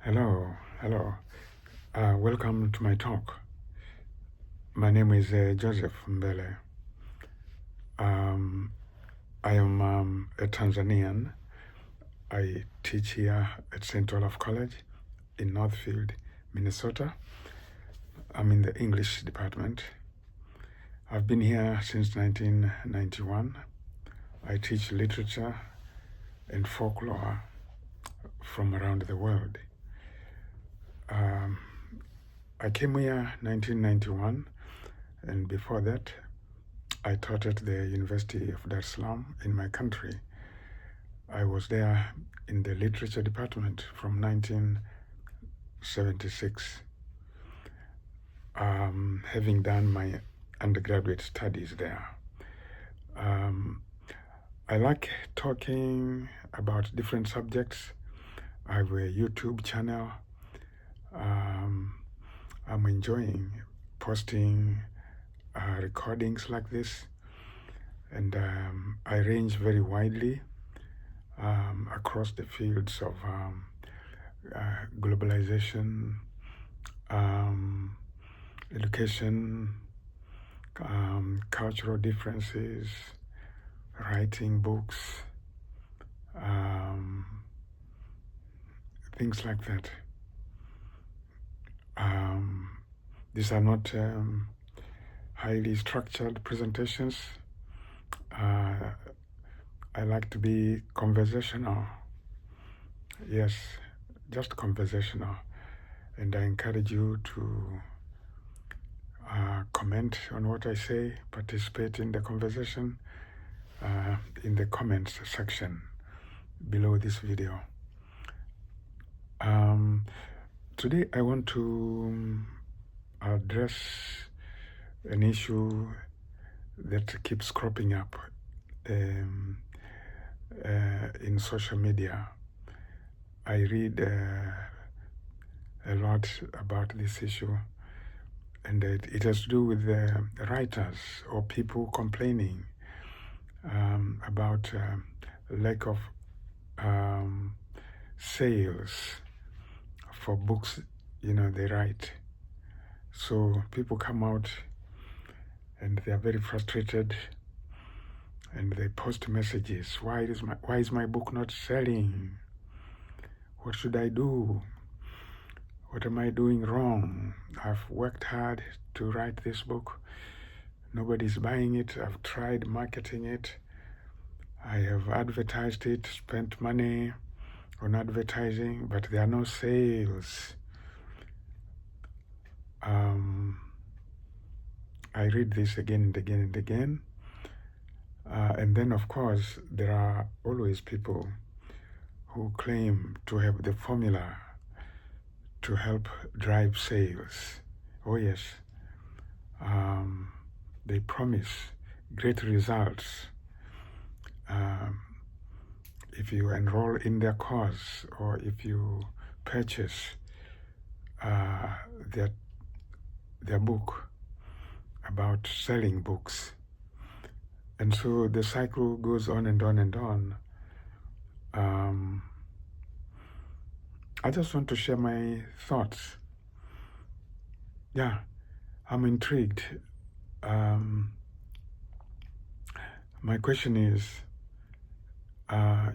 Hello. Welcome to my talk. My name is Joseph Mbele. I am a Tanzanian. I teach here at St. Olaf College in Northfield, Minnesota. I'm in the English department. I've been here since 1991. I teach literature and folklore from around the world. I came here 1991, and before that, I taught at the University of Dar es Salaam in my country. I was there in the literature department from 1976, having done my undergraduate studies there. I like talking about different subjects. I have a YouTube channel. I'm enjoying posting recordings like this, and I range very widely across the fields of globalization, education, cultural differences, writing books, things like that. These are not highly structured presentations. I like to be conversational. Yes, just conversational. And I encourage you to comment on what I say, participate in the conversation in the comments section below this video. Today I want to address an issue that keeps cropping up in social media. I read a lot about this issue, and it has to do with the writers or people complaining about lack of sales for books they write. So people come out and they are very frustrated, and they post messages. Why is my book not selling? What should I do? What am I doing wrong? I've worked hard to write this book. Nobody's buying it. I've tried marketing it. I have advertised it, spent money on advertising, but there are no sales. I read this again and again and again. And then, of course, there are always people who claim to have the formula to help drive sales. Oh yes, they promise great results if you enroll in their course or if you purchase their book about selling books. And so the cycle goes on and on and on. I just want to share my thoughts. Yeah, I'm intrigued. My question is,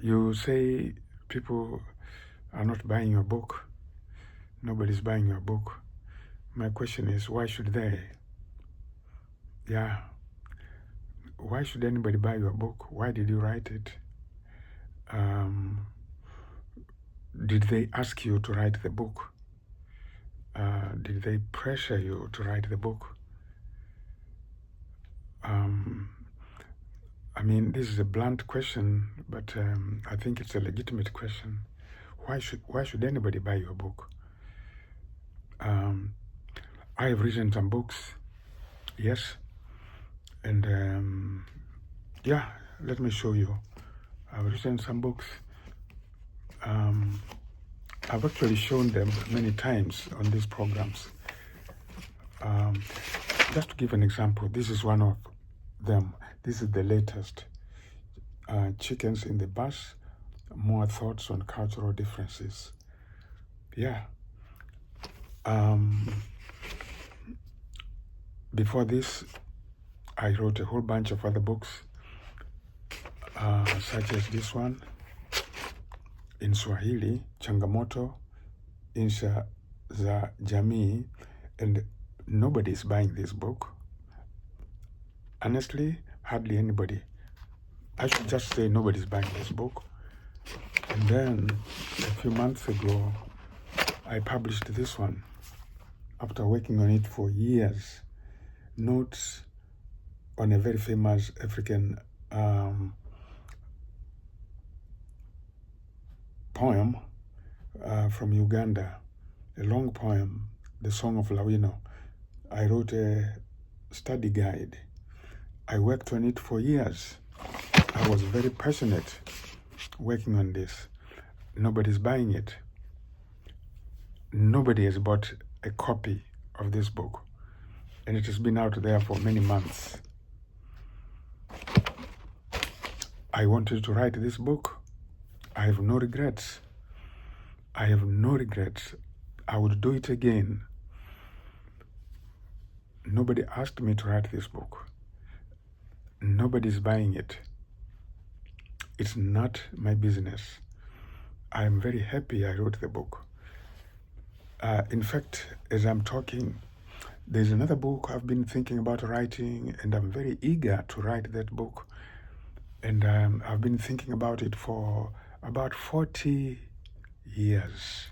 you say people are not buying your book. Nobody's buying your book. My question is, why should they? Yeah. Why should anybody buy your book? Why did you write it? Did they ask you to write the book? Did they pressure you to write the book? I mean, this is a blunt question, but I think it's a legitimate question. Why should anybody buy your book? I have written some books, yes, and yeah, let me show you. I've written some books. I've actually shown them many times on these programs. Just to give an example, this is one of them. This is the latest. Chickens in the Bus, More Thoughts on Cultural Differences. yeah. Before this, I wrote a whole bunch of other books, such as this one in Swahili, Changamoto Insha za Jamii, and nobody's buying this book. Honestly, hardly anybody. I should just say nobody's buying this book. And then a few months ago, I published this one after working on it for years. Notes on a very famous African poem from Uganda, a long poem, The Song of Lawino. I wrote a study guide. I worked on it for years. I was very passionate working on this. Nobody's buying it. Nobody has bought a copy of this book, and it has been out there for many months. I wanted to write this book. I have no regrets. I have no regrets. I would do it again. Nobody asked me to write this book. Nobody's buying it. It's not my business. I am very happy I wrote the book. In fact, as I'm talking, there's another book I've been thinking about writing, and I'm very eager to write that book. And I've been thinking about it for about 40 years.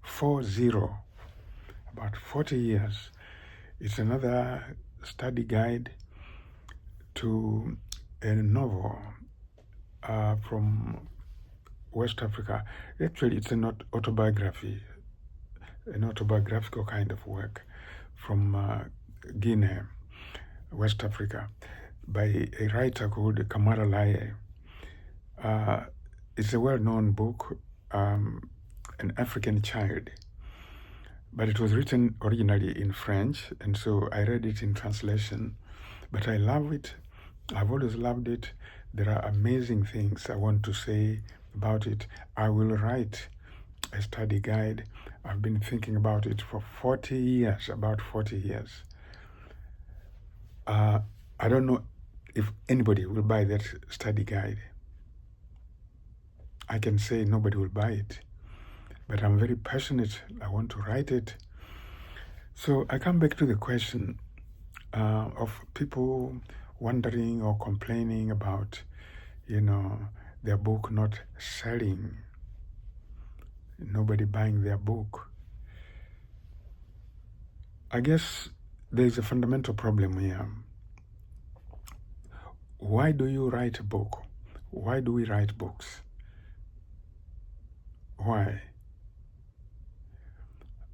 40. About 40 years. It's another study guide to a novel from West Africa. Actually, it's an autobiography, an autobiographical kind of work from Guinea, West Africa, by a writer called Kamara Laye. It's a well-known book, An African Child, but it was written originally in French, and so I read it in translation. But I love it. I've always loved it. There are amazing things I want to say about it. I will write a study guide. I've been thinking about it for 40 years, about 40 years. I don't know if anybody will buy that study guide. I can say nobody will buy it, but I'm very passionate. I want to write it. So I come back to the question of people wondering or complaining about, their book not selling, nobody buying their book. I guess there's a fundamental problem here. Why do you write a book? Why do we write books? Why?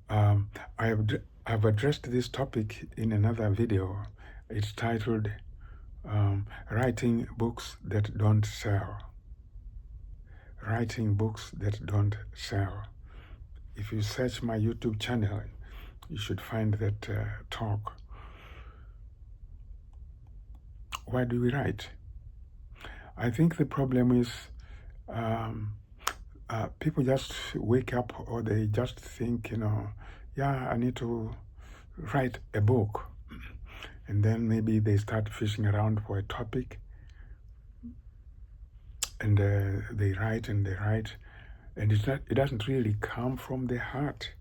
I've addressed this topic in another video. It's titled Writing Books That Don't Sell. Writing books that don't sell. If you search my YouTube channel, you should find that talk. Why do we write? I think the problem is people just wake up, or they just think, I need to write a book. And then maybe they start fishing around for a topic, and they write, and it doesn't really come from the heart.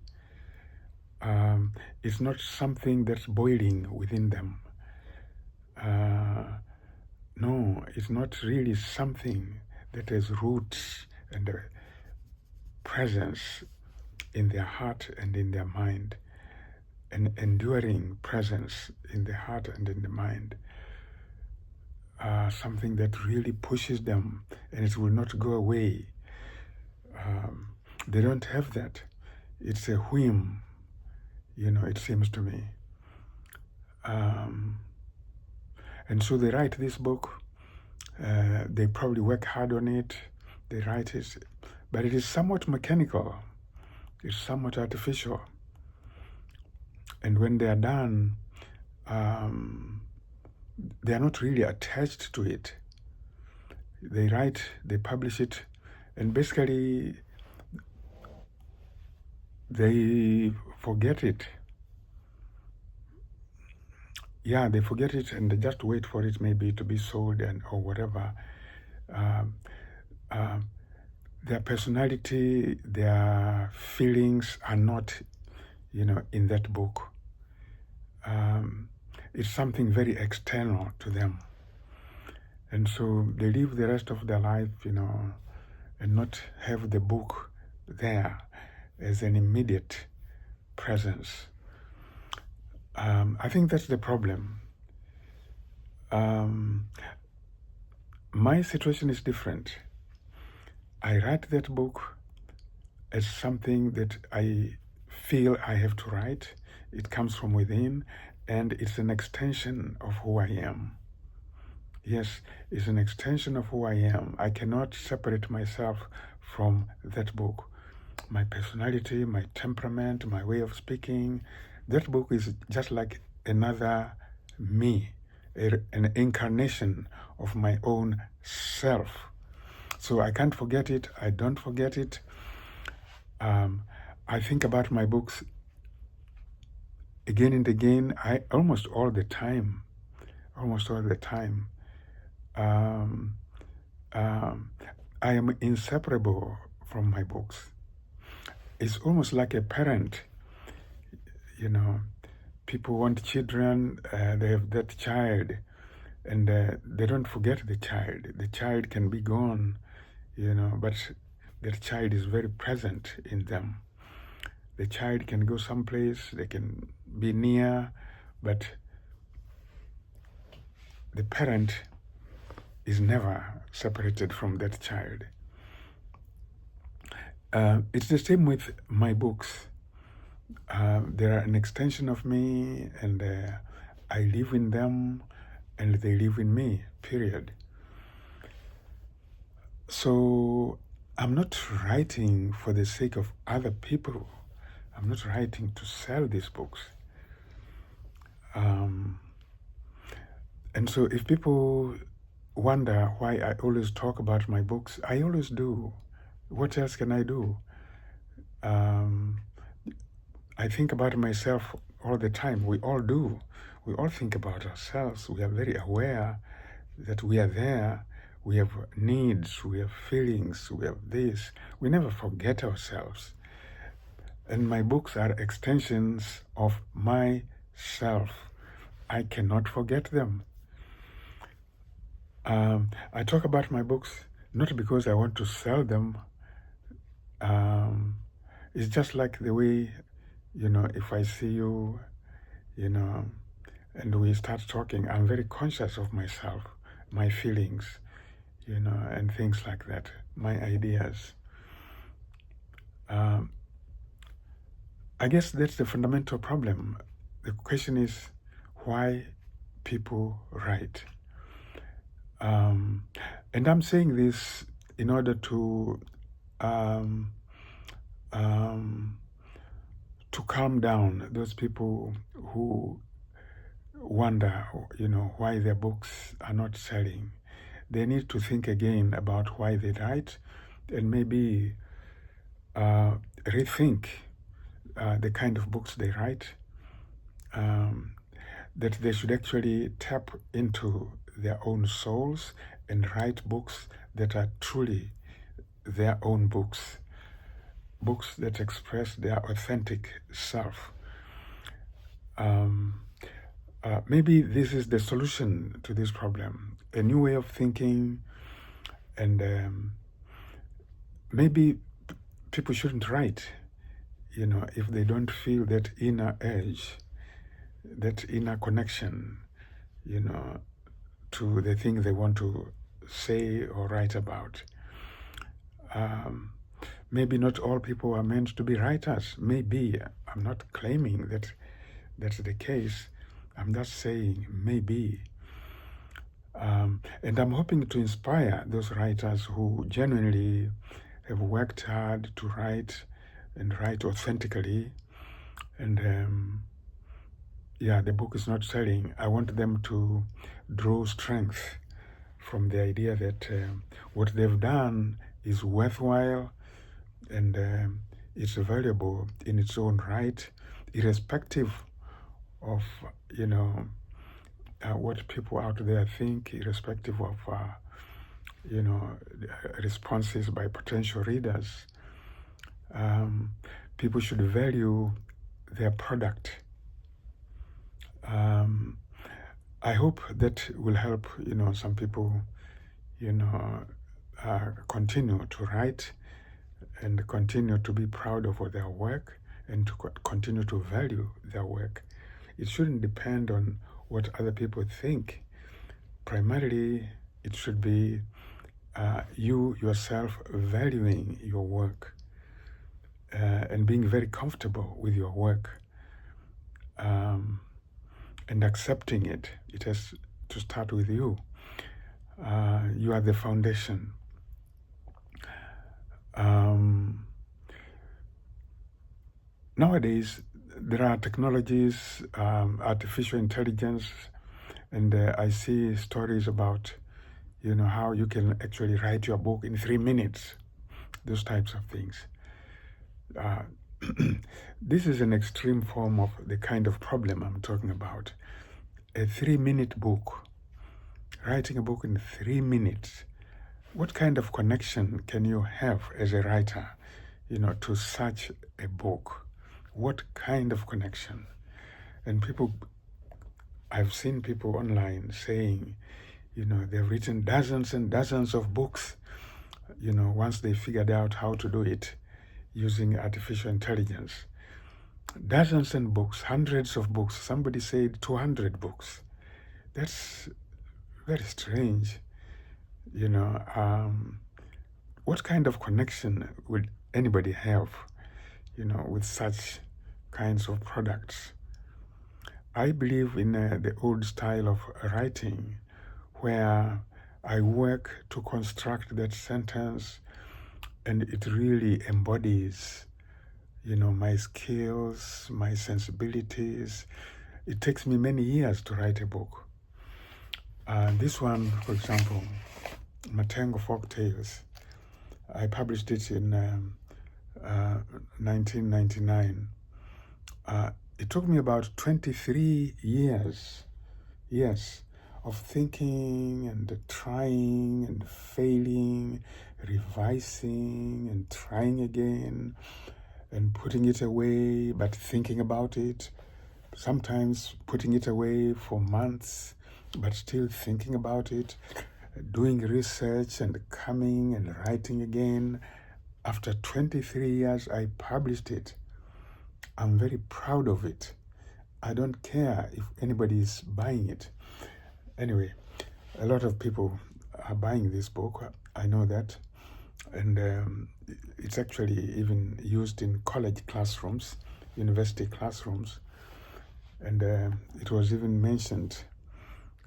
It's not something that's boiling within them. No, it's not really something that has roots and presence in their heart and in their mind, an enduring presence in the heart and in the mind, something that really pushes them, and it will not go away. They don't have that. It's a whim, it seems to me. And so they write this book. They probably work hard on it. They write it, but it is somewhat mechanical. It's somewhat artificial. And when they are done, they are not really attached to it. They write, they publish it, and basically they forget it. Yeah, they forget it and they just wait for it maybe to be sold or whatever. Um, um, their personality, their feelings are not, in that book. It's something very external to them. And so they live the rest of their life, and not have the book there as an immediate presence. I think that's the problem. My situation is different. I write that book as something that I feel I have to write. It comes from within, and it's an extension of who I am. Yes, it's an extension of who I am. I cannot separate myself from that book. My personality, my temperament, my way of speaking, that book is just like another me, an incarnation of my own self. So I can't forget it. I don't forget it. I think about my books again and again, almost all the time. I am inseparable from my books. It's almost like a parent. People want children, they have that child, and they don't forget the child. The child can be gone, but that child is very present in them. The child can go someplace, they can be near, but the parent is never separated from that child. It's the same with my books. They are an extension of me, and I live in them, and they live in me, period. So I'm not writing for the sake of other people. I'm not writing to sell these books. And so if people wonder why I always talk about my books, I always do. What else can I do? I think about myself all the time. We all do. We all think about ourselves. We are very aware that we are there. We have needs, we have feelings, we have this. We never forget ourselves. And my books are extensions of myself. I cannot forget them. I talk about my books not because I want to sell them. It's just like the way, if I see you, and we start talking, I'm very conscious of myself, my feelings, and things like that, my ideas. I guess that's the fundamental problem. The question is why people write. And I'm saying this in order to calm down those people who wonder, why their books are not selling. They need to think again about why they write, and maybe rethink the kind of books they write, that they should actually tap into their own souls and write books that are truly their own books that express their authentic self. Maybe this is the solution to this problem, a new way of thinking, and maybe people shouldn't write, if they don't feel that inner edge, that inner connection, to the thing they want to say or write about. Maybe not all people are meant to be writers. Maybe. I'm not claiming that that's the case. I'm just saying maybe. And I'm hoping to inspire those writers who genuinely have worked hard to write and write authentically. And the book is not selling. I want them to draw strength from the idea that what they've done is worthwhile, and it's valuable in its own right, irrespective of, what people out there think, irrespective of, responses by potential readers. People should value their product. I hope that will help, some people, continue to write and continue to be proud of their work and to continue to value their work. It shouldn't depend on what other people think. Primarily, it should be you yourself valuing your work and being very comfortable with your work and accepting it. It has to start with you. You are the foundation. Nowadays, there are technologies, artificial intelligence, and I see stories about, how you can actually write your book in 3 minutes, those types of things. This is an extreme form of the kind of problem I'm talking about. A 3-minute book, writing a book in 3 minutes. What kind of connection can you have as a writer, to such a book? What kind of connection? And I've seen people online saying, they've written dozens and dozens of books, once they figured out how to do it using artificial intelligence. Dozens and books, hundreds of books. Somebody said 200 books. That's very strange. What kind of connection would anybody have, with such kinds of products? I believe in the old style of writing, where I work to construct that sentence and it really embodies, my skills, my sensibilities. It takes me many years to write a book. This one, for example, Matengo Folk Tales, I published it in 1999. It took me about 23 years, of thinking and trying and failing, revising and trying again and putting it away, but thinking about it, sometimes putting it away for months, but still thinking about it, doing research and coming and writing again. After 23 years, I published it. I'm very proud of it. I don't care if anybody is buying it. Anyway, a lot of people are buying this book. I know that. And it's actually even used in college classrooms, university classrooms. And it was even mentioned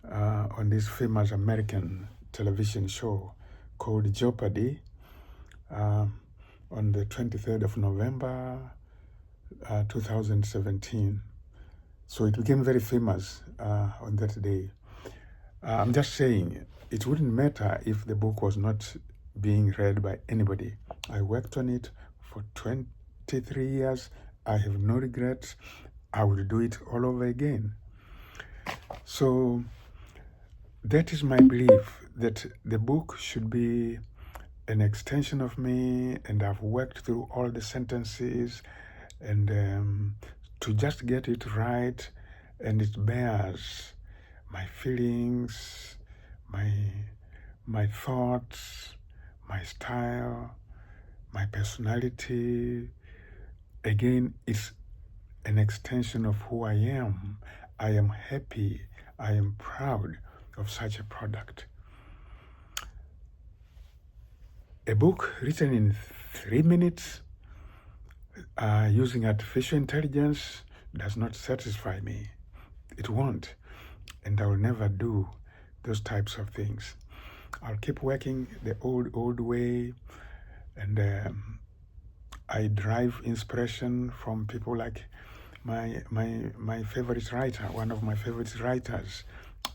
on this famous American television show called Jeopardy on the 23rd of November 2017. So it became very famous on that day. I'm just saying, it wouldn't matter if the book was not being read by anybody. I worked on it for 23 years. I have no regrets. I will do it all over again. So that is my belief, that the book should be an extension of me, and I've worked through all the sentences and to just get it right, and it bears my feelings, my thoughts, my style, my personality. Again, it's an extension of who I am. I am happy, I am proud of such a product. A book written in 3 minutes using artificial intelligence does not satisfy me. It won't. And I will never do those types of things. I'll keep working the old way, and I derive inspiration from people like my favorite writer, one of my favorite writers,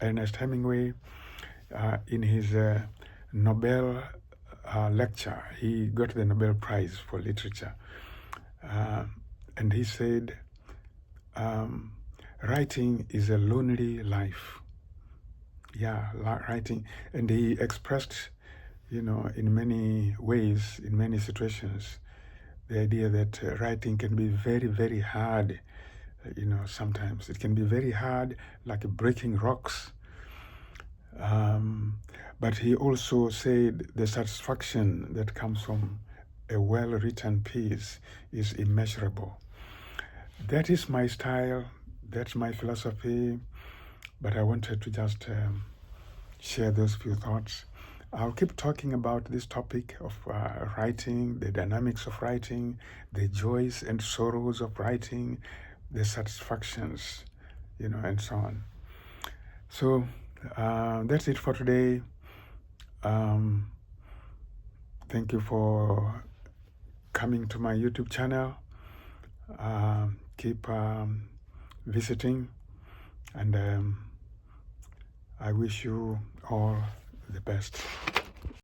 Ernest Hemingway. In his Nobel lecture, he got the Nobel Prize for Literature. And he said, writing is a lonely life. Yeah, writing. And he expressed, in many ways, in many situations, the idea that writing can be very, very hard. Sometimes it can be very hard, like breaking rocks. But he also said the satisfaction that comes from a well-written piece is immeasurable. That is my style, that's my philosophy, but I wanted to just share those few thoughts. I'll keep talking about this topic of writing, the dynamics of writing, the joys and sorrows of writing, the satisfactions, and so on. So that's it for today. Thank you for coming to my YouTube channel. Keep visiting, and I wish you all the best.